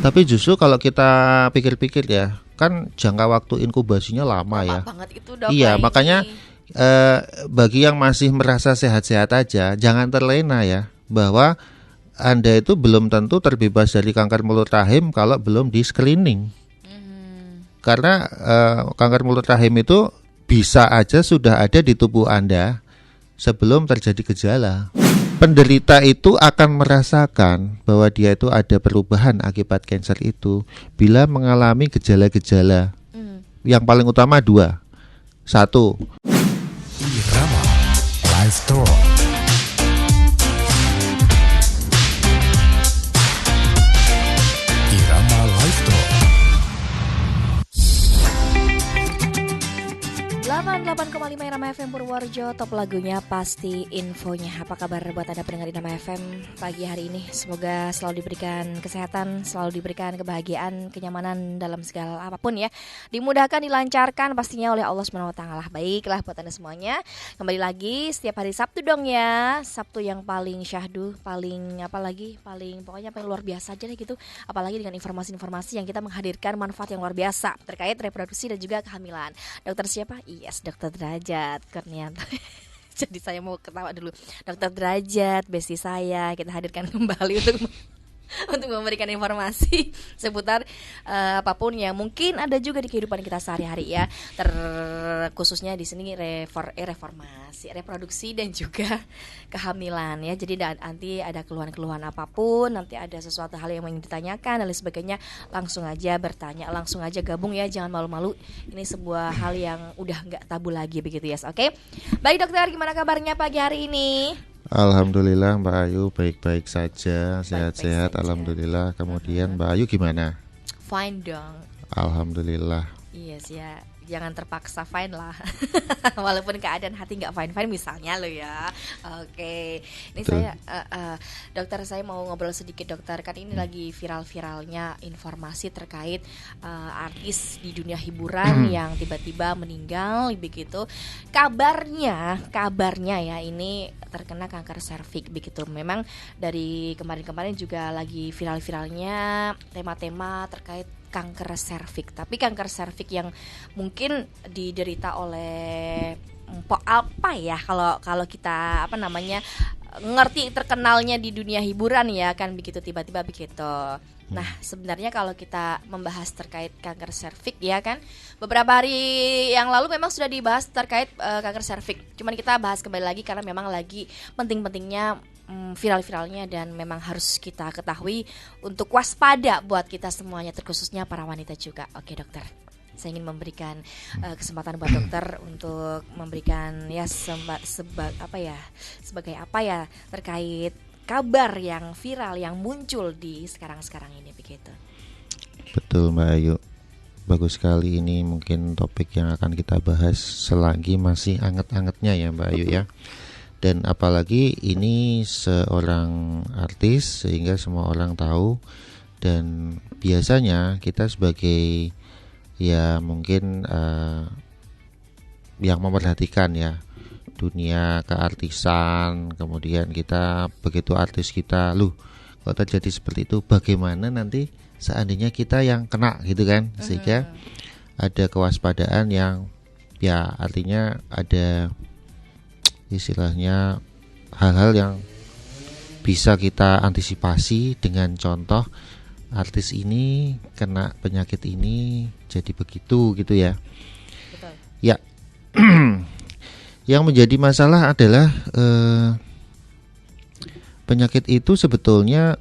Tapi justru kalau kita pikir-pikir ya, kan jangka waktu inkubasinya lama ya. Lama banget itu dok. Iya, Ini. makanya bagi yang masih merasa sehat-sehat aja, jangan terlena ya, bahwa Anda itu belum tentu terbebas dari kanker mulut rahim kalau belum di screening. Karena kanker mulut rahim itu bisa aja sudah ada di tubuh Anda sebelum terjadi gejala. Penderita itu akan merasakan bahwa dia itu ada perubahan akibat kanker itu bila mengalami gejala-gejala. Yang paling utama 2. 1. Irama Live Talk. Irama Live Talk. 88,5 Irama FM Purworejo. Top lagunya pasti infonya. Apa kabar buat Anda pendengar Irama FM pagi hari ini? Semoga selalu diberikan kesehatan, selalu diberikan kebahagiaan, kenyamanan dalam segala apapun ya. Dimudahkan, dilancarkan pastinya oleh Allah SWT lah. Baiklah buat Anda semuanya. Kembali lagi setiap hari Sabtu dong ya. Sabtu yang paling syahdu, paling pokoknya paling luar biasa aja deh gitu. Apalagi dengan informasi-informasi yang kita menghadirkan manfaat yang luar biasa terkait reproduksi dan juga kehamilan. Dokter siapa? Yes, Dokter Derajat Kurnianto. Jadi saya mau ketawa dulu. Dokter Derajat, bestie saya, kita hadirkan kembali untuk memberikan informasi seputar apapun yang mungkin ada juga di kehidupan kita sehari-hari ya. Khususnya di sini reformasi, reproduksi dan juga kehamilan ya. Jadi nanti ada keluhan-keluhan apapun, nanti ada sesuatu hal yang ingin ditanyakan dan lain sebagainya, langsung aja bertanya, langsung aja gabung ya, jangan malu-malu. Ini sebuah hal yang udah nggak tabu lagi begitu ya. Oke. Baik dokter, gimana kabarnya pagi hari ini? Alhamdulillah Mbak Ayu baik-baik saja, sehat-sehat alhamdulillah. Kemudian Mbak Ayu gimana? Fine dong. Alhamdulillah. Yes ya, jangan terpaksa fine lah. Walaupun keadaan hati nggak fine misalnya lo ya. Oke. Ini Betul. saya dokter, saya mau ngobrol sedikit dokter. Kan ini lagi viral-viralnya informasi terkait artis di dunia hiburan yang tiba-tiba meninggal begitu. Kabarnya ya ini terkena kanker serviks begitu. Memang dari kemarin-kemarin juga lagi viral-viralnya tema-tema terkait kanker serviks. Tapi kanker serviks yang mungkin diderita oleh apa ya, kalau kita ngerti terkenalnya di dunia hiburan ya kan begitu, tiba-tiba begitu. Nah sebenarnya kalau kita membahas terkait kanker serviks ya kan, beberapa hari yang lalu memang sudah dibahas terkait kanker serviks. Cuman kita bahas kembali lagi karena memang lagi penting-pentingnya viral-viralnya dan memang harus kita ketahui untuk waspada buat kita semuanya, terkhususnya para wanita juga. Oke dokter, saya ingin memberikan kesempatan buat dokter untuk memberikan ya sebagai apa ya terkait kabar yang viral yang muncul di sekarang ini begitu. Betul Mbak Ayu. Bagus sekali, ini mungkin topik yang akan kita bahas selagi masih anget-angetnya ya Mbak Ayu ya. Dan apalagi ini seorang artis sehingga semua orang tahu, dan biasanya kita sebagai ya mungkin yang memperhatikan ya dunia keartisan, kemudian kita begitu artis kita kok terjadi seperti itu, bagaimana nanti seandainya kita yang kena gitu kan, sehingga ada kewaspadaan yang ya artinya ada istilahnya hal-hal yang bisa kita antisipasi dengan contoh artis ini kena penyakit ini jadi begitu gitu ya. Betul. Ya. Yang menjadi masalah adalah penyakit itu sebetulnya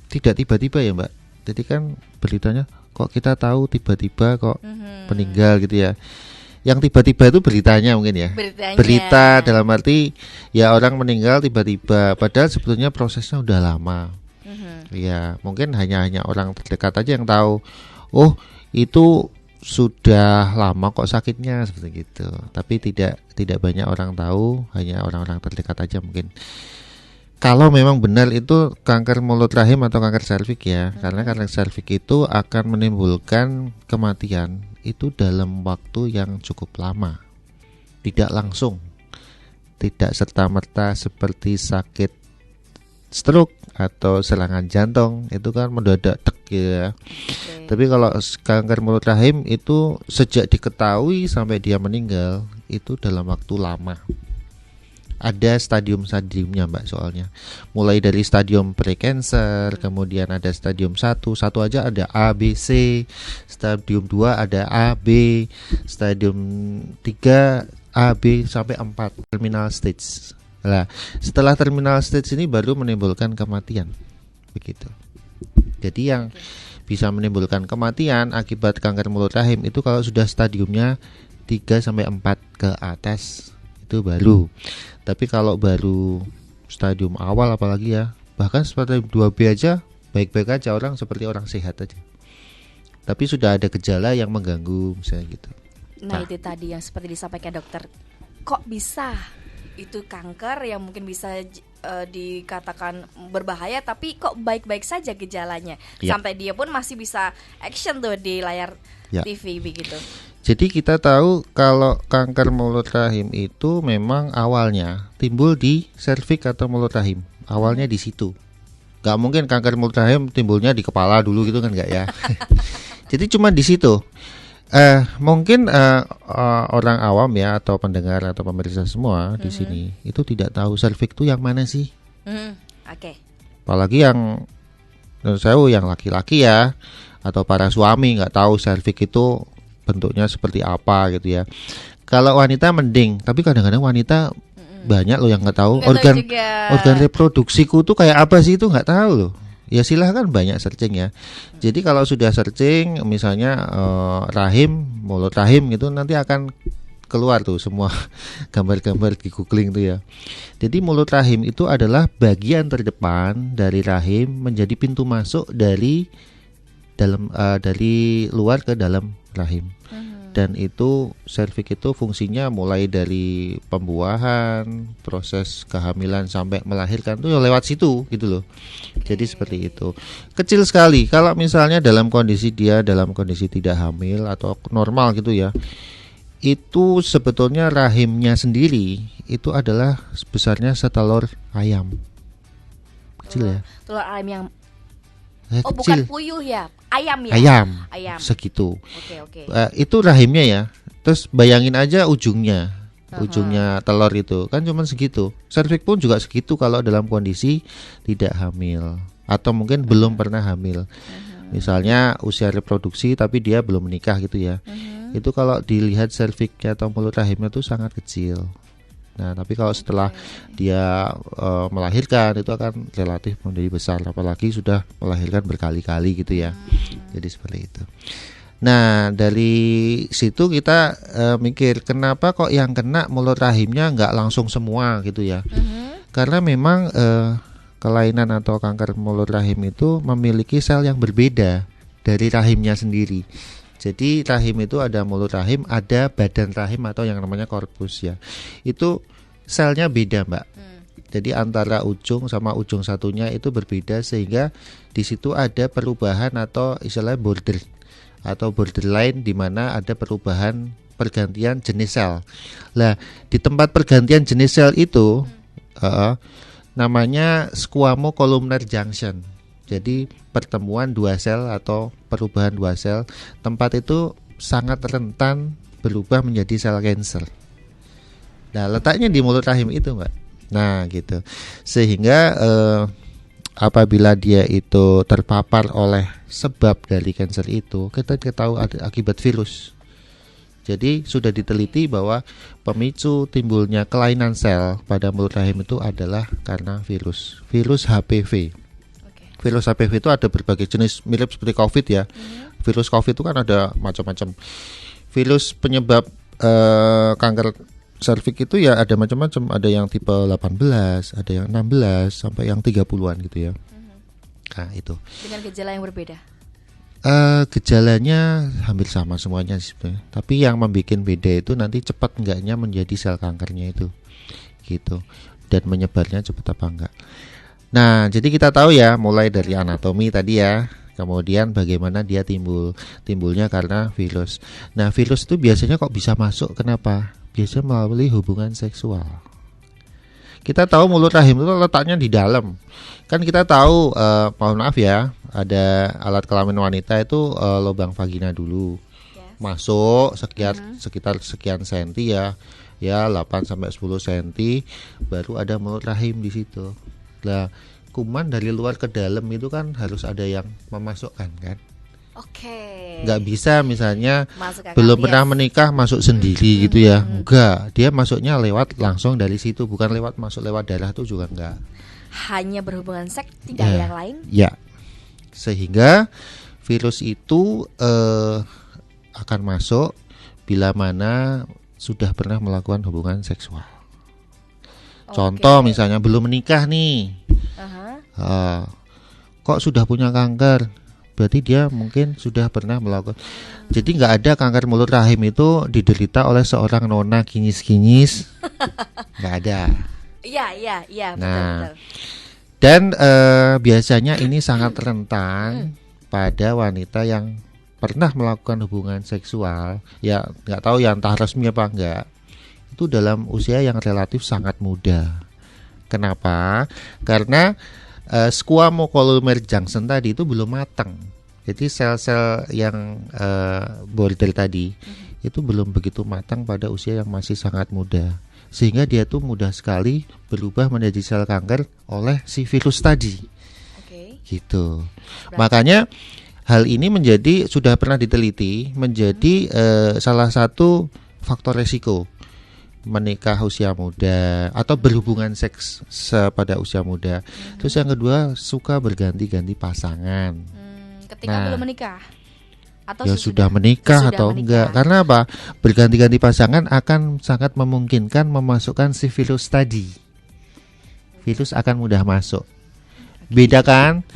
tidak tiba-tiba ya Mbak. Jadi kan beritanya kok kita tahu tiba-tiba kok meninggal gitu ya. Yang tiba-tiba itu beritanya mungkin ya. Berita dalam arti ya orang meninggal tiba-tiba, padahal sebetulnya prosesnya udah lama. Ya mungkin hanya orang terdekat aja yang tahu. Oh itu sudah lama kok sakitnya seperti gitu. Tapi tidak banyak orang tahu, hanya orang-orang terdekat aja mungkin. Kalau memang benar itu kanker mulut rahim atau kanker serviks ya, karena kanker serviks itu akan menimbulkan kematian itu dalam waktu yang cukup lama, tidak langsung, tidak serta-merta seperti sakit stroke atau serangan jantung itu kan mendadak tek ya. Tapi kalau kanker mulut rahim itu sejak diketahui sampai dia meninggal itu dalam waktu lama. Ada stadium-stadiumnya Mbak soalnya. Mulai dari stadium precancer, kemudian ada stadium 1 aja ada A, B, C, stadium 2 ada A, B, stadium 3 A, B sampai 4 terminal stage. Nah, setelah terminal stage ini baru menimbulkan kematian. Begitu. Jadi yang bisa menimbulkan kematian akibat kanker mulut rahim itu kalau sudah stadiumnya 3 sampai 4 ke atas itu baru. Tapi kalau baru stadium awal apalagi ya, bahkan seperti 2B aja baik-baik aja, orang seperti orang sehat aja. Tapi sudah ada gejala yang mengganggu misalnya gitu. Nah itu tadi yang seperti disampaikan dokter. Kok bisa itu kanker yang mungkin bisa dikatakan berbahaya tapi kok baik-baik saja gejalanya sampai dia pun masih bisa action tuh di layar TV begitu. Jadi kita tahu kalau kanker mulut rahim itu memang awalnya timbul di serviks atau mulut rahim. Awalnya di situ. Gak mungkin kanker mulut rahim timbulnya di kepala dulu gitu kan, gak ya. Jadi cuma di situ. Mungkin orang awam ya atau pendengar atau pemirsa semua di sini itu tidak tahu serviks itu yang mana sih. Oke. Apalagi yang menurut saya yang laki-laki ya atau para suami nggak tahu serviks itu bentuknya seperti apa gitu ya. Kalau wanita mending, tapi kadang-kadang wanita banyak loh yang nggak tahu organ reproduksiku tuh kayak apa sih, itu nggak tahu loh. Ya silahkan banyak searching ya. Jadi kalau sudah searching misalnya rahim, mulut rahim gitu nanti akan keluar tuh semua gambar-gambar di googling tuh ya. Jadi mulut rahim itu adalah bagian terdepan dari rahim menjadi pintu masuk dari luar ke dalam rahim. Dan itu serviks itu fungsinya mulai dari pembuahan, proses kehamilan sampai melahirkan tuh lewat situ gitu loh. Jadi seperti itu. Kecil sekali kalau misalnya dalam kondisi tidak hamil atau normal gitu ya. Itu sebetulnya rahimnya sendiri itu adalah besarnya setelur ayam. Kecil ya. Telur ayam yang kecil. Bukan puyuh ya. Ayam ya. Ayam. Segitu. Oke. Itu rahimnya ya. Terus bayangin aja ujungnya telur itu kan cuma segitu. Serviks pun juga segitu kalau dalam kondisi tidak hamil atau mungkin belum pernah hamil. Misalnya usia reproduksi tapi dia belum menikah gitu ya. Itu kalau dilihat serviksnya atau mulut rahimnya itu sangat kecil. Nah, tapi kalau setelah dia melahirkan itu akan relatif menjadi besar, apalagi sudah melahirkan berkali-kali gitu ya. Jadi seperti itu. Nah, dari situ kita mikir kenapa kok yang kena mulut rahimnya nggak langsung semua gitu ya. Karena memang kelainan atau kanker mulut rahim itu memiliki sel yang berbeda dari rahimnya sendiri. Jadi rahim itu ada mulut rahim, ada badan rahim atau yang namanya korpus ya. Itu selnya beda Mbak. Jadi antara ujung sama ujung satunya itu berbeda sehingga di situ ada perubahan atau istilahnya border atau borderline di mana ada perubahan pergantian jenis sel. Lah di tempat pergantian jenis sel itu namanya squamo-columnar junction. Jadi pertemuan dua sel atau perubahan dua sel, tempat itu sangat rentan berubah menjadi sel kanker. Nah letaknya di mulut rahim itu Mbak. Nah gitu. Sehingga apabila dia itu terpapar oleh sebab dari kanker itu, kita tahu akibat virus. Jadi sudah diteliti bahwa pemicu timbulnya kelainan sel pada mulut rahim itu adalah karena virus HPV. Virus HPV itu ada berbagai jenis, mirip seperti COVID ya. Virus COVID itu kan ada macam-macam. Virus penyebab kanker serviks itu ya ada macam-macam. Ada yang tipe 18, ada yang 16 sampai yang 30-an gitu ya. Nah itu. Dengan gejala yang berbeda. Gejalanya hampir sama semuanya sebenarnya. Tapi yang membuat beda itu nanti cepat enggaknya menjadi sel kankernya itu, gitu. Dan menyebarnya cepat apa enggak. Nah, jadi kita tahu ya mulai dari anatomi tadi ya, kemudian bagaimana dia timbulnya karena virus. Nah, virus itu biasanya kok bisa masuk, kenapa? Biasanya melalui hubungan seksual. Kita tahu mulut rahim itu letaknya di dalam. Kan kita tahu, mohon maaf ya, ada alat kelamin wanita itu lubang vagina dulu. Masuk sekitar sekian senti ya 8 sampai 10 senti, baru ada mulut rahim di situ. Lah, kuman dari luar ke dalam itu kan harus ada yang memasukkan kan. Oke. Nggak bisa misalnya Masuk belum pernah menikah masuk sendiri gitu ya. Enggak, dia masuknya lewat langsung dari situ, bukan masuk lewat darah tuh juga enggak. Hanya berhubungan seks, tidak ada yang lain. Ya. Sehingga virus itu akan masuk bila mana sudah pernah melakukan hubungan seksual. Contoh misalnya belum menikah nih. Kok sudah punya kanker? Berarti dia mungkin sudah pernah melakukan. Jadi nggak ada kanker mulut rahim itu diderita oleh seorang nona kinyis-kinyis. Nggak ada. Iya, Nah, betul. dan biasanya ini sangat rentan pada wanita yang pernah melakukan hubungan seksual. Ya nggak tahu ya entah resmi apa enggak. Itu dalam usia yang relatif sangat muda. Kenapa? Karena squamosolumer junction tadi itu belum matang. Jadi sel-sel yang border tadi itu belum begitu matang pada usia yang masih sangat muda. Sehingga dia tuh mudah sekali berubah menjadi sel kanker oleh si virus tadi. Gitu. Makanya hal ini sudah pernah diteliti menjadi salah satu faktor resiko menikah usia muda atau berhubungan seks pada usia muda. Terus yang kedua, suka berganti-ganti pasangan. Ketika belum menikah atau ya sudah menikah atau enggak. Karena apa? Berganti-ganti pasangan akan sangat memungkinkan memasukkan si virus tadi. Virus akan mudah masuk. Beda kan?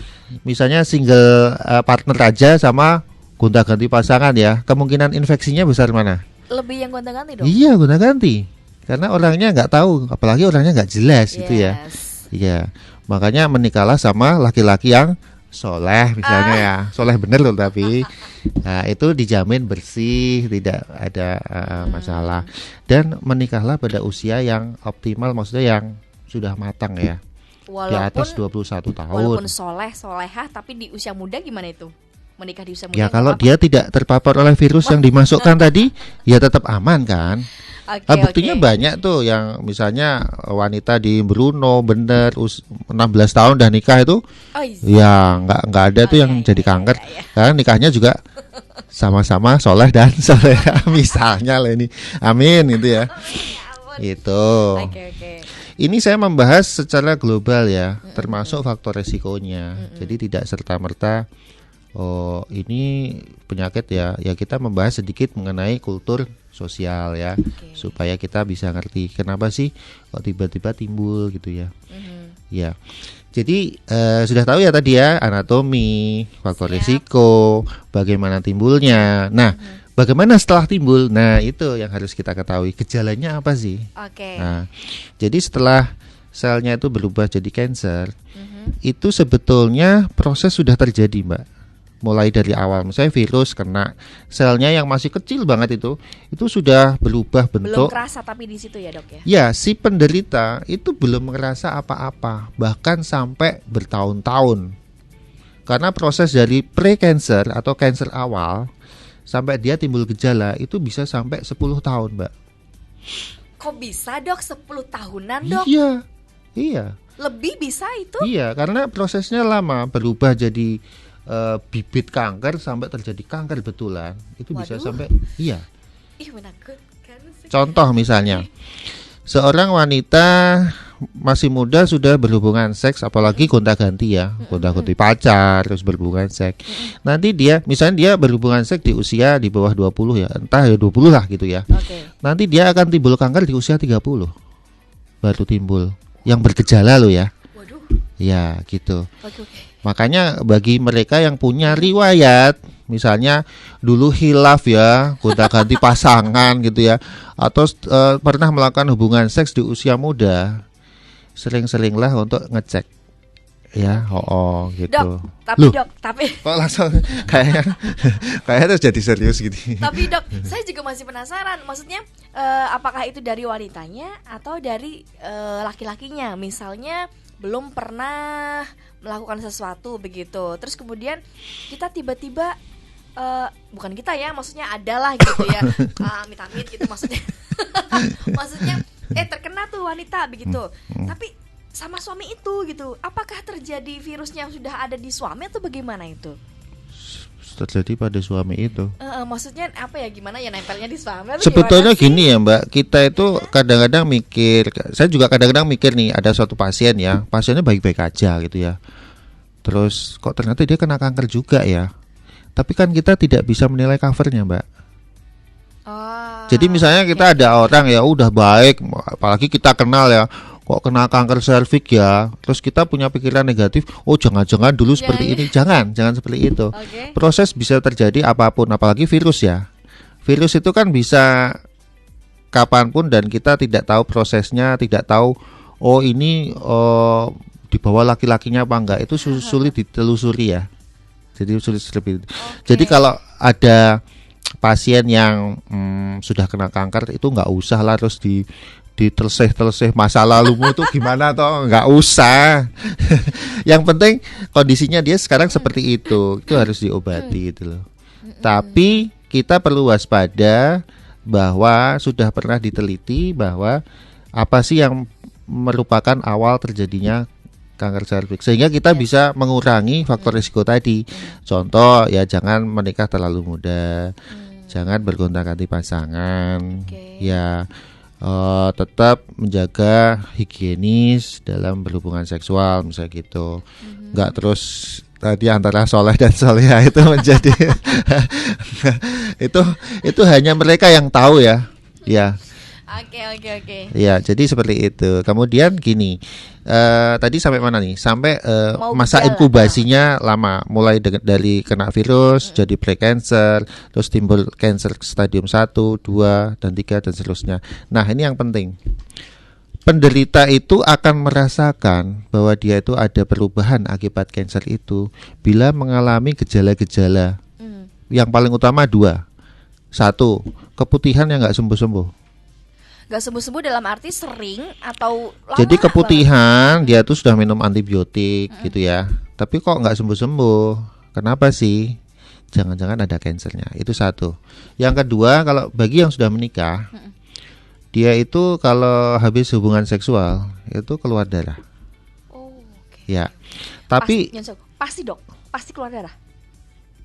Misalnya single partner aja sama gonta-ganti pasangan ya. Kemungkinan infeksinya besar mana? Lebih yang gonta-ganti dong. Iya, gonta-ganti. Karena orangnya nggak tahu, apalagi orangnya nggak jelas gitu ya. Iya, makanya menikahlah sama laki-laki yang soleh misalnya ya, soleh bener loh tapi, nah itu dijamin bersih, tidak ada masalah. Dan menikahlah pada usia yang optimal, maksudnya yang sudah matang ya, di atas 21 tahun. Walaupun solehah tapi di usia muda gimana itu? Menikah di usia muda. Ya kalau dia tidak terpapar oleh virus yang dimasukkan tadi, ya tetap aman kan. Buktinya banyak tuh yang misalnya wanita di Brunei bener 16 tahun udah nikah itu, ya nggak ada tuh yang jadi kanker. Karena nikahnya juga sama-sama soleh dan soleh misalnya lah ini, amin itu ya. Itu. Ini saya membahas secara global ya, termasuk faktor resikonya. Jadi tidak serta-merta ini penyakit ya. Ya kita membahas sedikit mengenai kultur sosial ya, supaya kita bisa ngerti kenapa sih kok tiba-tiba timbul gitu ya. Ya, jadi sudah tahu ya tadi ya anatomi, faktor risiko, bagaimana timbulnya. Nah, bagaimana setelah timbul? Nah, itu yang harus kita ketahui. Gejalanya apa sih? Nah, jadi setelah selnya itu berubah jadi kanker, itu sebetulnya proses sudah terjadi, Mbak. Mulai dari awal, misalnya virus kena, selnya yang masih kecil banget itu sudah berubah bentuk. Belum kerasa tapi di situ ya dok ya? Ya, si penderita itu belum merasa apa-apa, bahkan sampai bertahun-tahun. Karena proses dari pre-cancer atau cancer awal sampai dia timbul gejala itu bisa sampai 10 tahun, Mbak. Kok bisa dok 10 tahunan dok? Iya. Lebih bisa itu? Iya, karena prosesnya lama, berubah jadi bibit kanker sampai terjadi kanker betulan itu bisa sampai menakutkan sih. Contoh misalnya seorang wanita masih muda sudah berhubungan seks, apalagi gonta-ganti ya, gonta-ganti pacar terus berhubungan seks. Nanti dia misalnya dia berhubungan seks di usia di bawah 20 ya, entah ya 20 lah gitu ya. Nanti dia akan timbul kanker di usia 30 baru timbul yang bergejala loh ya. Ya gitu. Makanya bagi mereka yang punya riwayat, misalnya dulu khilaf ya, gonta-ganti pasangan gitu ya, atau pernah melakukan hubungan seks di usia muda, sering-seringlah untuk ngecek ya. Gitu. Dok, tapi Loh, dok, tapi kok langsung kayaknya terus jadi serius gitu. tapi dok, saya juga masih penasaran. Maksudnya apakah itu dari wanitanya atau dari laki-lakinya? Misalnya belum pernah melakukan sesuatu begitu, terus kemudian kita tiba-tiba bukan kita ya, maksudnya adalah gitu ya, amit-amit gitu maksudnya. Maksudnya terkena tuh wanita begitu, tapi sama suami itu gitu. Apakah terjadi virusnya yang sudah ada di suami atau bagaimana itu? Terjadi pada suami itu. Maksudnya apa ya, gimana ya nempelnya di suami atau Sebetulnya gimana sih? gini ya Mbak, kita itu kadang-kadang mikir, saya juga kadang-kadang mikir nih, ada suatu pasien ya, pasiennya baik-baik aja gitu ya. Terus kok ternyata dia kena kanker juga ya. Tapi kan kita tidak bisa menilai covernya Mbak. Jadi misalnya kita ada orang ya udah baik, apalagi kita kenal ya, kok kena kanker serviks ya, terus kita punya pikiran negatif, oh jangan-jangan dulu seperti ini. Jangan seperti itu. Proses bisa terjadi apapun, apalagi virus ya. Virus itu kan bisa kapanpun dan kita tidak tahu prosesnya, tidak tahu ini dibawa laki-lakinya apa enggak, itu sulit ditelusuri ya. Jadi sulit lebih. Jadi kalau ada pasien yang sudah kena kanker itu nggak usah lah terus diteleseh masa lalumu itu gimana toh, nggak usah. Yang penting kondisinya dia sekarang seperti itu harus diobati gitu loh. Tapi kita perlu waspada bahwa sudah pernah diteliti bahwa apa sih yang merupakan awal terjadinya kanker serviks, sehingga kita bisa mengurangi faktor risiko tadi. Contoh ya, jangan menikah terlalu muda, jangan bergonta-ganti pasangan, ya tetap menjaga higienis dalam berhubungan seksual misalnya gitu. Nggak terus tadi antara soleh dan soleha itu menjadi itu hanya mereka yang tahu ya. Oke. Ya, jadi seperti itu. Kemudian gini, tadi sampai mana nih? Sampai masa inkubasinya lama, mulai dari kena virus jadi pre-cancer, terus timbul cancer stadium 1, 2, dan 3 dan seterusnya. Nah, ini yang penting. Penderita itu akan merasakan bahwa dia itu ada perubahan akibat cancer itu bila mengalami gejala-gejala. Yang paling utama 2. 1, keputihan yang nggak sembuh-sembuh. Gak sembuh-sembuh dalam arti sering atau lama? Jadi keputihan banget. Dia tuh sudah minum antibiotik gitu ya, tapi kok nggak sembuh-sembuh. Kenapa sih? Jangan-jangan ada kansernya. Itu 1. Yang kedua, kalau bagi yang sudah menikah, dia itu kalau habis hubungan seksual itu keluar darah. Ya. Tapi pasti dok, pasti keluar darah.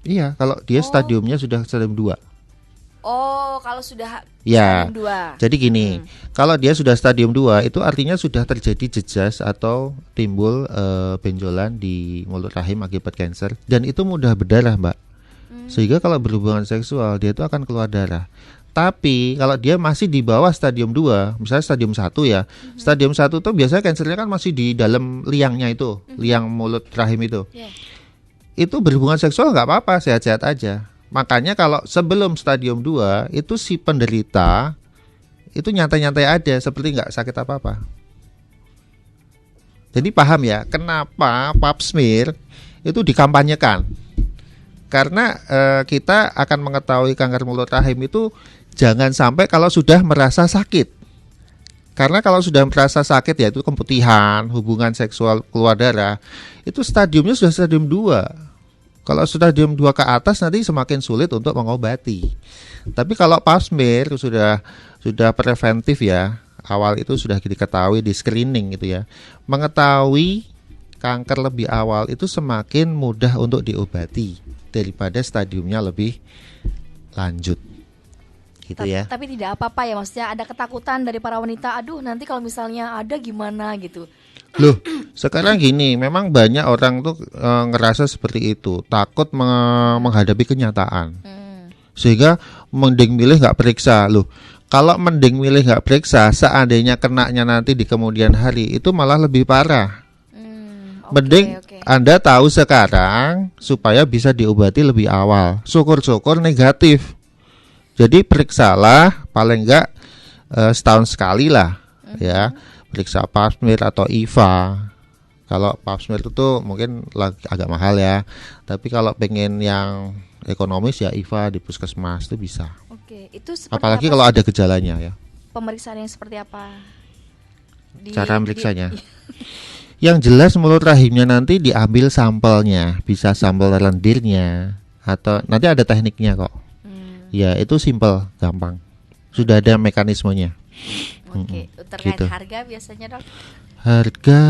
Iya, kalau dia stadiumnya sudah stadium 2. Kalau sudah ya, stadium 2. Jadi gini, kalau dia sudah stadium 2 itu artinya sudah terjadi jejas atau timbul benjolan di mulut rahim akibat kanker, dan itu mudah berdarah Mbak. Sehingga kalau berhubungan seksual dia itu akan keluar darah. Tapi kalau dia masih di bawah stadium 2, misalnya stadium 1 ya. Stadium 1 tuh biasanya kankernya kan masih di dalam liangnya itu, liang mulut rahim itu. Itu berhubungan seksual nggak apa-apa, sehat-sehat aja. Makanya kalau sebelum stadium 2 itu si penderita itu nyantai-nyantai aja, seperti nggak sakit apa-apa. Jadi paham ya kenapa pap smear itu dikampanyekan. Karena kita akan mengetahui kanker mulut rahim itu jangan sampai kalau sudah merasa sakit. Karena kalau sudah merasa sakit, yaitu keputihan, hubungan seksual keluar darah, itu stadiumnya sudah stadium 2. Kalau stadium 2 ke atas nanti semakin sulit untuk mengobati. Tapi kalau pap smear sudah preventif ya, awal itu sudah diketahui di screening gitu ya. Mengetahui kanker lebih awal itu semakin mudah untuk diobati daripada stadiumnya lebih lanjut. Gitu ya. Tapi tidak apa-apa ya, maksudnya ada ketakutan dari para wanita, aduh nanti kalau misalnya ada gimana gitu. Loh, sekarang gini, memang banyak orang tuh ngerasa seperti itu, takut menghadapi kenyataan. Sehingga mending milih nggak periksa. Loh, kalau mending milih nggak periksa, seandainya kenanya nanti di kemudian hari itu malah lebih parah. Mending Anda tahu sekarang supaya bisa diobati lebih awal. Syukur-syukur negatif. Jadi periksalah paling enggak setahun sekali lah ya. Periksa pap smear atau IVA Kalau pap smear itu tuh mungkin agak mahal ya. Tapi kalau pengen yang ekonomis ya IVA di puskesmas itu bisa. Oke, itu seperti Apalagi apa kalau sih? ada gejalanya ya. Pemeriksaan yang seperti apa? Cara meriksanya. Yang jelas mulut rahimnya nanti diambil sampelnya, bisa sampel lendirnya atau nanti ada tekniknya kok. Ya itu simple, gampang. Sudah ada mekanismenya. Oke, terkait gitu. harga biasanya dok? Harga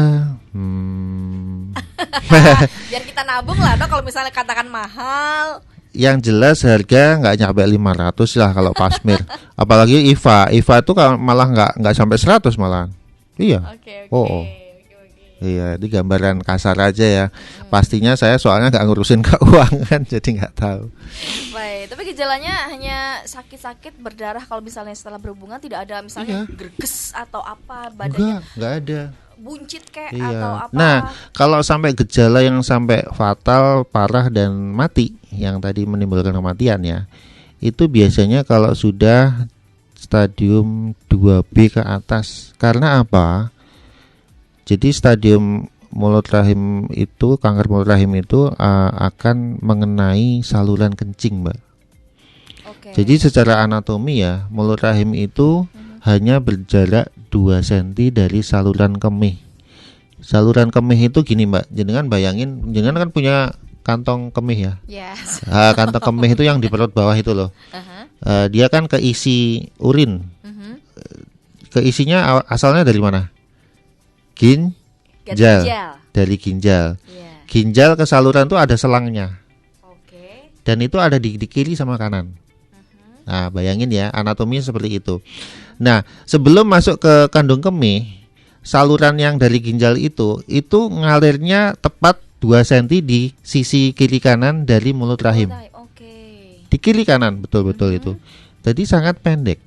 Biar kita nabung lah dok, kalau misalnya katakan mahal. yang jelas harga nggak nyampe 500 lah kalau pap smear. Apalagi IVA itu malah nggak sampai 100 malah. Iya. Oke. Oh. Iya, ini gambaran kasar aja ya. Pastinya saya soalnya nggak ngurusin keuangan, jadi nggak tahu. Baik, tapi gejalanya hanya sakit-sakit berdarah kalau misalnya setelah berhubungan, tidak ada misalnya gerges atau apa badannya Nggak ada. buncit kayak Iya. atau apa. Nah, kalau sampai gejala yang sampai fatal, parah dan mati, yang tadi menimbulkan kematian ya, itu biasanya kalau sudah stadium 2B ke atas. Karena apa? Jadi stadium mulut rahim itu, kanker mulut rahim itu akan mengenai saluran kencing, Mbak. Oke. Jadi secara anatomi ya, mulut rahim itu hanya berjarak 2 cm dari saluran kemih. Saluran kemih itu gini, Mbak. Jenengan bayangin, jenengan kan punya kantong kemih ya. Yes. Kantong kemih itu yang di perut bawah itu loh. Dia kan keisi urin. Keisinya asalnya dari mana? Ginjal. Dari ginjal. Yeah. Ginjal ke saluran itu ada selangnya. Oke. Dan itu ada di kiri sama kanan. Nah, bayangin ya, anatominya seperti itu. Nah, sebelum masuk ke kandung kemih, saluran yang dari ginjal itu ngalirnya tepat 2 cm di sisi kiri kanan dari mulut rahim. Oke. Di kiri kanan, betul-betul itu. Jadi sangat pendek.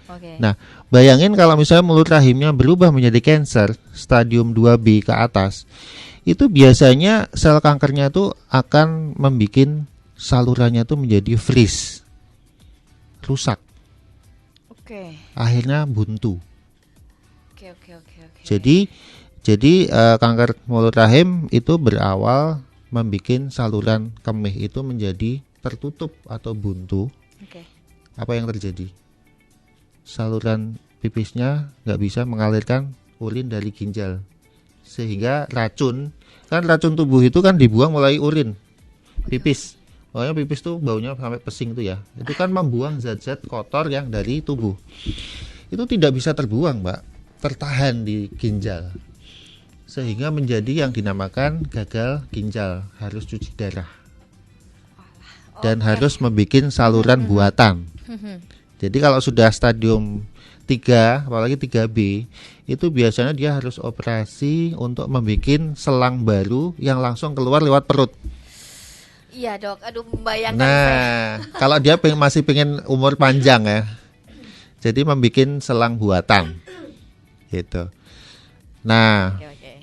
Oke. Nah, bayangin kalau misalnya mulut rahimnya berubah menjadi kanker stadium 2B ke atas, itu biasanya sel kankernya itu akan membuat salurannya itu menjadi freeze, rusak, Oke. akhirnya buntu. Oke. Jadi kanker mulut rahim itu berawal membuat saluran kemih itu menjadi tertutup atau buntu. Oke. Apa yang terjadi? Saluran pipisnya nggak bisa mengalirkan urin dari ginjal, sehingga racun tubuh itu kan dibuang mulai urin, pipis. Pokoknya pipis tuh baunya sampai pesing tuh ya. Itu kan membuang zat-zat kotor yang dari tubuh. Itu tidak bisa terbuang, Mbak. Tertahan di ginjal. Sehingga menjadi yang dinamakan gagal ginjal, harus cuci darah. Dan harus membuat saluran buatan. Jadi kalau sudah stadium 3, apalagi 3B, itu biasanya dia harus operasi untuk membuat selang baru yang langsung keluar lewat perut. Iya dok, aduh membayangkan Nah, saya. kalau dia masih pengen umur panjang ya, jadi membuat selang buatan, gitu. Nah, Oke.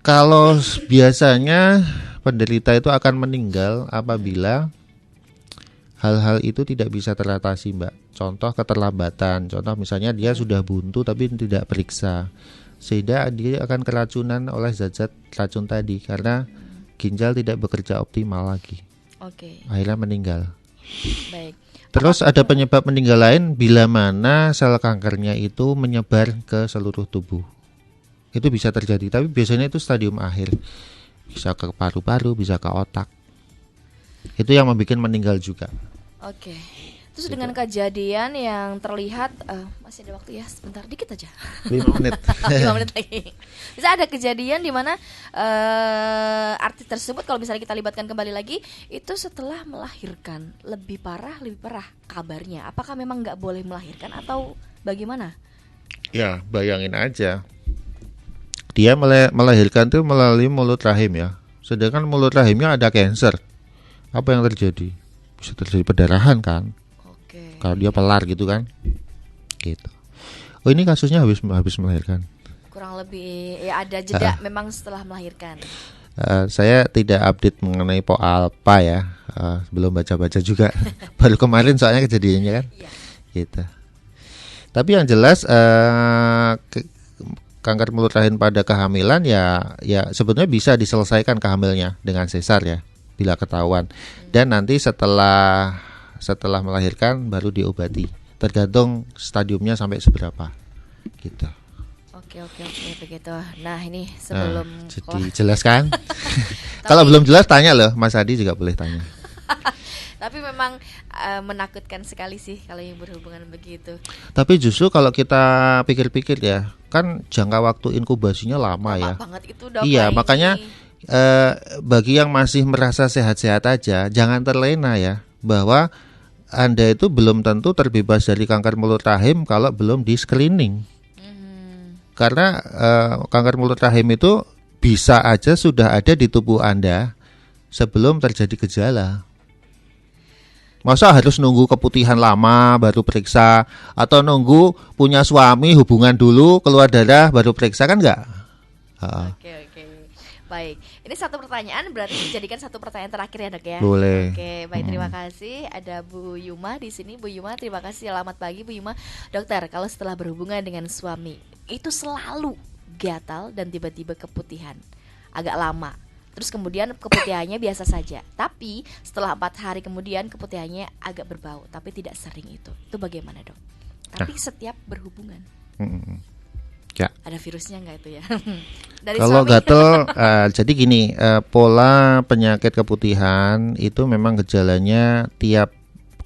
kalau biasanya penderita itu akan meninggal apabila hal-hal itu tidak bisa teratasi, Mbak. Contoh keterlambatan, contoh misalnya dia sudah buntu tapi tidak periksa, sehingga dia akan keracunan oleh zat-zat racun tadi karena ginjal tidak bekerja optimal lagi. Oke. Akhirnya meninggal. Baik. Terus ada penyebab meninggal lain bila mana sel kankernya itu menyebar ke seluruh tubuh. Itu bisa terjadi, tapi biasanya itu stadium akhir. Bisa ke paru-paru, bisa ke otak. Itu yang membuat meninggal juga. Oke. Terus dengan kejadian yang terlihat masih ada waktu ya, sebentar dikit aja. 5 menit. 5 menit lagi. Bisa ada kejadian di mana artis tersebut kalau misalnya kita libatkan kembali lagi itu setelah melahirkan lebih parah kabarnya. Apakah memang nggak boleh melahirkan atau bagaimana? Ya, bayangin aja. Dia melahirkan itu melalui mulut rahim ya. Sedangkan mulut rahimnya ada kanker. Apa yang terjadi? Bisa terjadi perdarahan kan? Oke. Kalau dia pelar gitu kan? Gitu. Oh, ini kasusnya habis melahirkan. Kurang lebih ya ada jeda memang setelah melahirkan. Saya tidak update mengenai apa ya. Belum baca-baca juga. Baru kemarin soalnya kejadiannya kan. Iya. Gitu. Tapi yang jelas kanker mulut rahim pada kehamilan ya sebetulnya bisa diselesaikan kehamilannya dengan sesar ya bila ketahuan. Dan nanti setelah melahirkan baru diobati. Tergantung stadiumnya sampai seberapa gitu. Oke begitu. Nah ini sebelum jadi jelas kan? Kalau belum jelas tanya loh, Mas Adi juga boleh tanya. Tapi memang menakutkan sekali sih kalau yang berhubungan begitu. Tapi justru kalau kita pikir-pikir ya, kan jangka waktu inkubasinya lama ya. Banget itu dok. Iya, makanya bagi yang masih merasa sehat-sehat aja, jangan terlena ya bahwa Anda itu belum tentu terbebas dari kanker mulut rahim kalau belum di screening. Karena kanker mulut rahim itu bisa aja sudah ada di tubuh Anda sebelum terjadi gejala. Masa harus nunggu keputihan lama baru periksa, atau nunggu punya suami hubungan dulu keluar darah baru periksa, kan enggak? Oke. Baik, ini satu pertanyaan berarti dijadikan satu pertanyaan terakhir ya dok ya. Boleh. Oke, baik, terima kasih. Ada Bu Yuma di sini. Bu Yuma, terima kasih. Selamat pagi Bu Yuma. Dokter, kalau setelah berhubungan dengan suami itu selalu gatal dan tiba-tiba keputihan, agak lama. Terus kemudian keputihannya biasa saja. Tapi setelah 4 hari kemudian keputihannya agak berbau, tapi tidak sering itu. Itu bagaimana dok? Tapi setiap berhubungan. Ya. Ada virusnya nggak itu ya? Dari kalau suami. gatel, jadi gini, pola penyakit keputihan itu memang gejalanya tiap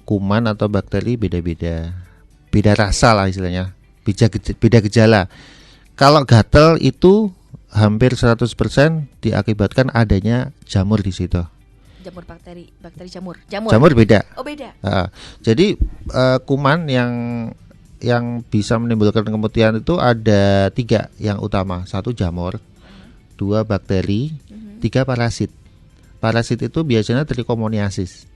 kuman atau bakteri beda-beda, beda rasa lah istilahnya, beda gejala. Kalau gatel itu hampir 100% diakibatkan adanya jamur di situ. Jamur bakteri jamur. Jamur beda. Oh beda. Jadi kuman yang bisa menimbulkan keputihan itu ada 3 yang utama. 1 jamur, 2 bakteri, 3 parasit. Parasit itu biasanya trichomoniasis.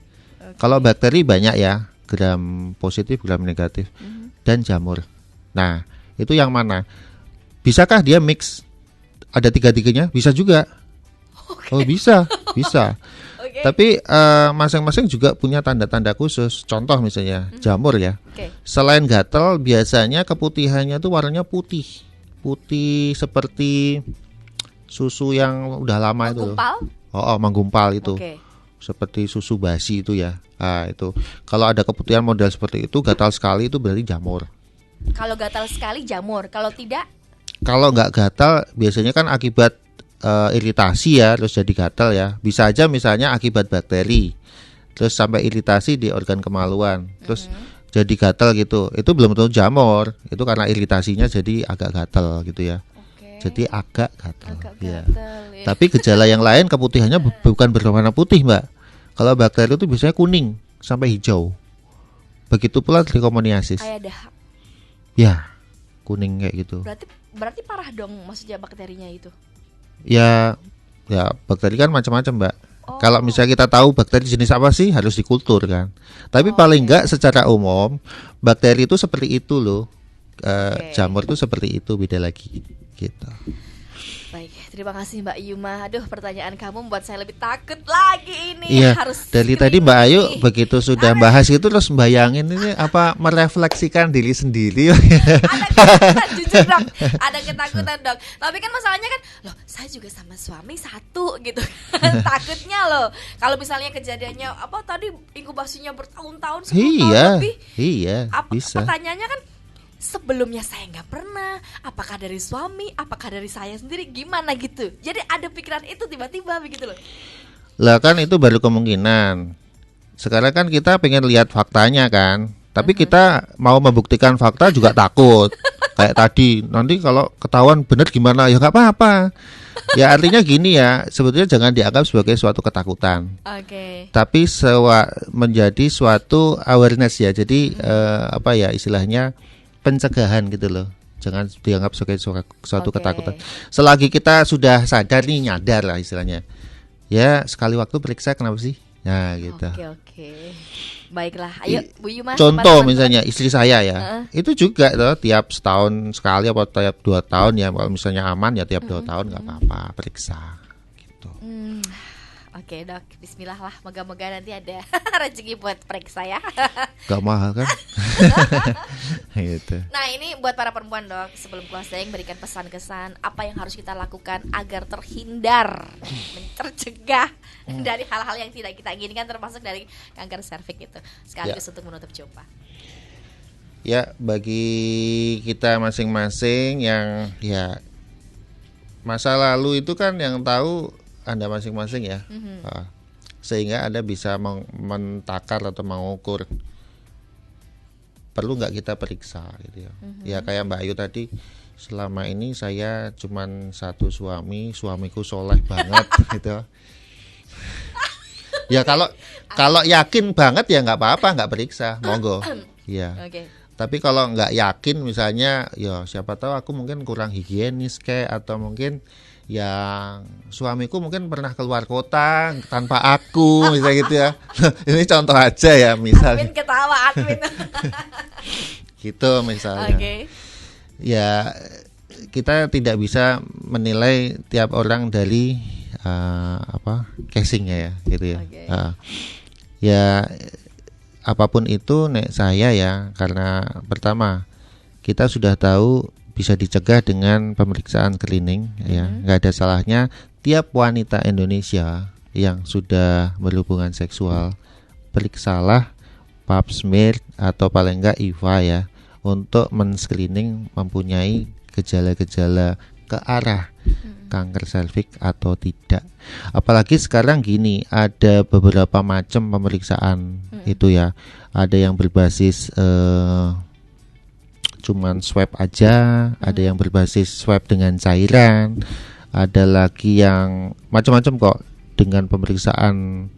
Kalau bakteri banyak ya, gram positif, gram negatif, dan jamur. Nah, itu yang mana? Bisakah dia mix? Ada 3-tiganya? Bisa juga. Oh bisa. Tapi masing-masing juga punya tanda-tanda khusus. Contoh misalnya jamur ya. Selain gatal, biasanya keputihannya tuh warnanya putih seperti susu yang udah lama itu. Menggumpal itu. Seperti susu basi itu ya. Nah, itu. Kalau ada keputihan model seperti itu, gatal sekali, itu berarti jamur. Kalau gatal sekali jamur, kalau tidak? Kalau nggak gatal, biasanya kan akibat iritasi ya, terus jadi gatal ya. Bisa aja misalnya akibat bakteri, terus sampai iritasi di organ kemaluan, terus jadi gatal gitu. Itu belum tentu jamur, itu karena iritasinya jadi agak gatal gitu ya. Jadi agak gatal. Ya. Tapi gejala yang lain keputihannya bukan berwarna putih, Mbak. Kalau bakteri itu biasanya kuning sampai hijau. Begitu pula trichomoniasis. Kayak dahak. Ya, kuning kayak gitu. Berarti parah dong maksudnya bakterinya itu. Ya bakteri kan macam-macam, Mbak. Kalau misalnya kita tahu bakteri jenis apa sih, harus dikultur kan. Tapi paling enggak secara umum bakteri itu seperti itu loh. Jamur itu seperti itu, beda lagi gitu. Baik, terima kasih Mbak Yuma. Aduh, pertanyaan kamu membuat saya lebih takut lagi ini. Iya, harus dari tadi Mbak Ayu begitu sudah bahas itu terus bayangin ini apa merefleksikan diri sendiri. Ada ketakutan, jujur dong. Ada ketakutan dong. Tapi kan masalahnya kan, loh saya juga sama suami satu gitu kan. Takutnya loh. Kalau misalnya kejadiannya apa tadi inkubasinya bertahun-tahun, 10 tahun lebih. Iya, bisa. Pertanyaannya kan, sebelumnya saya nggak pernah, apakah dari suami, apakah dari saya sendiri, gimana gitu. Jadi ada pikiran itu tiba-tiba begitu loh. Lah kan itu baru kemungkinan. Sekarang kan kita pengen lihat faktanya kan. Tapi kita mau membuktikan fakta juga takut. Kayak tadi, nanti kalau ketahuan benar gimana? Ya nggak apa-apa. Ya artinya gini ya, sebetulnya jangan dianggap sebagai suatu ketakutan. Tapi menjadi suatu awareness ya. Jadi apa ya istilahnya, pencegahan gitu loh. Jangan dianggap sebagai suatu ketakutan. Selagi kita sudah sadar nih, nyadar lah istilahnya. Ya sekali waktu periksa, kenapa sih? Nah gitu. Oke. Baiklah, ayo Bu Yuma. Contoh misalnya istri saya ya, itu juga tuh tiap setahun sekali atau tiap 2 tahun ya. Kalau misalnya aman ya tiap 2 tahun nggak apa-apa, periksa gitu. Oke dok, bismillah lah, moga-moga nanti ada rezeki buat periksa ya. Gak mahal kan? Gitu. Nah ini buat para perempuan dok, sebelum closing berikan pesan-kesan apa yang harus kita lakukan agar terhindar, tercegah dari hal-hal yang tidak kita inginkan, termasuk dari kanker serviks itu, sekaligus untuk menutup jumpa. Ya, bagi kita masing-masing yang ya masa lalu itu kan yang tahu Anda masing-masing ya. Sehingga Anda bisa mentakar atau mengukur perlu nggak kita periksa gitu ya. Ya kayak Mbak Ayu tadi, selama ini saya cuman satu suami, suamiku soleh banget gitu. Ya kalau yakin banget ya nggak apa-apa, nggak periksa, monggo. Ya. Oke. Tapi kalau nggak yakin misalnya, ya siapa tahu aku mungkin kurang higienis kayak, atau mungkin yang suamiku mungkin pernah keluar kota tanpa aku, misalnya gitu ya. Ini contoh aja ya misalnya. Admin ketawa, admin. Gitu misalnya. Oke. Ya kita tidak bisa menilai tiap orang dari casingnya ya, gitu ya. Oke. Ya apapun itu, nek saya ya, karena pertama kita sudah tahu bisa dicegah dengan pemeriksaan screening ya. Nggak ada salahnya tiap wanita Indonesia yang sudah berhubungan seksual periksalah pap smear atau paling enggak IVA ya, untuk men-screening mempunyai gejala-gejala ke arah kanker serviks atau tidak. Apalagi sekarang gini, ada beberapa macam pemeriksaan itu ya. Ada yang berbasis cuman swab aja, ada yang berbasis swab dengan cairan, ada lagi yang macam-macam kok dengan pemeriksaan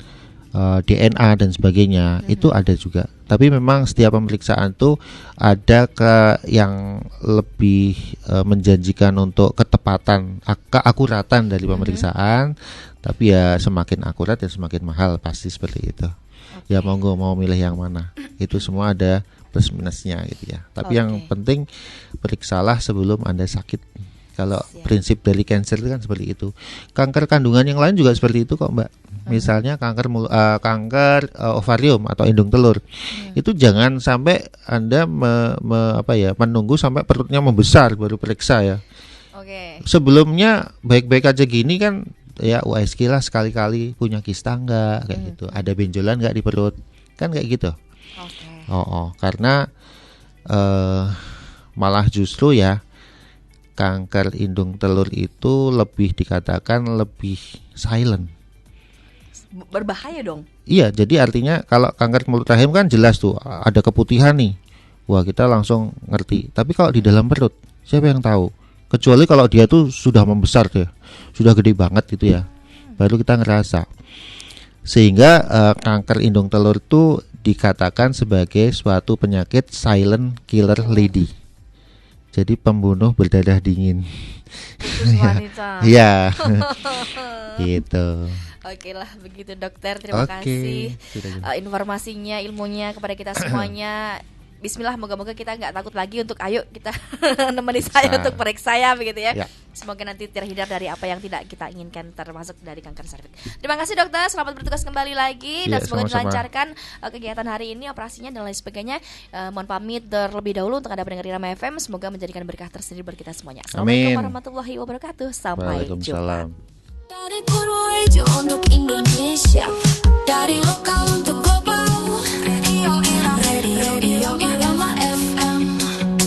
DNA dan sebagainya. Itu ada juga. Tapi memang setiap pemeriksaan tuh ada yang lebih menjanjikan untuk ketepatan, keakuratan dari pemeriksaan. Tapi ya semakin akurat ya semakin mahal, pasti seperti itu. Ya monggo mau milih yang mana. Itu semua ada plus minusnya gitu ya. Tapi yang penting periksalah sebelum Anda sakit. Kalau prinsip dari cancer itu kan seperti itu. Kanker kandungan yang lain juga seperti itu kok Mbak. Misalnya kanker ovarium atau indung telur. Itu jangan sampai Anda menunggu sampai perutnya membesar baru periksa ya. Sebelumnya baik-baik aja gini kan ya, USG lah sekali-kali, punya kista enggak kayak gitu. Ada benjolan enggak di perut. Kan kayak gitu. Karena malah justru ya kanker indung telur itu lebih dikatakan lebih silent. Berbahaya dong. Iya, jadi artinya kalau kanker mulut rahim kan jelas tuh ada keputihan nih. Wah, kita langsung ngerti. Tapi kalau di dalam perut, siapa yang tahu? Kecuali kalau dia tuh sudah membesar deh, sudah gede banget gitu ya. Baru kita ngerasa. Sehingga kanker indung telur itu dikatakan sebagai suatu penyakit silent killer lady. Jadi pembunuh berdarah dingin. Khusus wanita. Iya. Gitu. Oke lah begitu dokter. Terima kasih informasinya, ilmunya kepada kita semuanya. Bismillah, moga-moga kita nggak takut lagi untuk ayo kita nemeni saya untuk periksa ya begitu ya. Semoga nanti terhindar dari apa yang tidak kita inginkan, termasuk dari kanker serviks. Terima kasih dokter, selamat bertugas kembali lagi dan semoga dilancarkan kegiatan hari ini, operasinya dan lain sebagainya. Mohon pamit terlebih dahulu untuk Anda pendengar Irama FM, semoga menjadikan berkah tersendiri buat kita semuanya. Assalamualaikum warahmatullahi wabarakatuh. Sampai jumpa. Dari Purworejo untuk Indonesia, dari lokal untuk